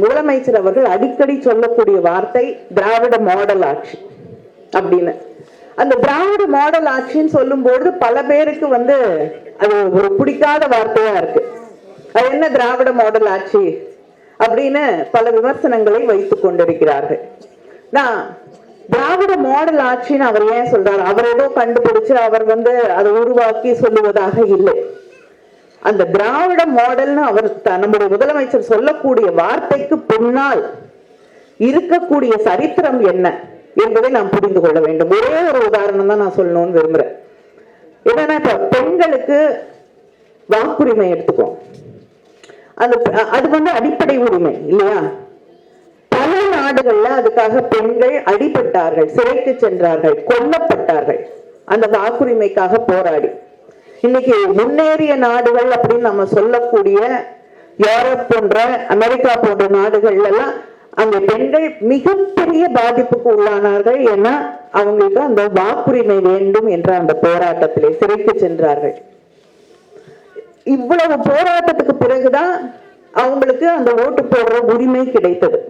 முதலமைச்சர் அவர்கள் அடிக்கடி சொல்லக்கூடிய வார்த்தை திராவிட மாடல் ஆட்சி அப்படின்னு. அந்த திராவிட மாடல் ஆட்சின்னு சொல்லும்போது பல பேருக்கு அது ஒரு பிடிக்காத வார்த்தையா இருக்கு. அது என்ன திராவிட மாடல் ஆட்சி அப்படின்னு பல விமர்சனங்களை வைத்துக் கொண்டிருக்கிறார்கள். நான் திராவிட மாடல் ஆட்சின்னு அவர் ஏன் சொல்றாரு? அவர் ஏதோ கண்டுபிடிச்சு அவர் அதை உருவாக்கி சொல்லுவதாக இல்லை. அந்த திராவிட மாடல்னு அவர் நம்முடைய முதலமைச்சர் சொல்லக்கூடிய வார்த்தைக்கு பின்னால் இருக்கக்கூடிய சரித்திரம் என்ன என்பதை நாம் புரிந்து கொள்ள வேண்டும். ஒரே ஒரு உதாரணம் தான் நான் சொல்லணும்னு விரும்புறேன். என்னன்னா, இப்ப பெண்களுக்கு வாக்குரிமை எடுத்துக்கோ, அது அடிப்படை உரிமை இல்லையா? பல நாடுகள்ல அதுக்காக பெண்கள் அடிபட்டார்கள், சிறைக்கு சென்றார்கள், கொல்லப்பட்டார்கள் அந்த வாக்குரிமைக்காக போராடி. இன்னைக்கு முன்னேறிய நாடுகள் அப்படின்னு நம்ம சொல்லக்கூடிய யூரோப் போன்ற அமெரிக்கா போன்ற நாடுகள் எல்லாம் அங்க பெண்கள் மிகப்பெரிய பாதிப்புக்கு உள்ளானார்கள். ஏன்னா அவங்களுக்கு அந்த வாக்குரிமை வேண்டும் என்ற அந்த போராட்டத்திலே சிறைக்கு சென்றார்கள். இவ்வளவு போராட்டத்துக்கு பிறகுதான் அவங்களுக்கு அந்த ஓட்டு போடுற உரிமை கிடைத்தது.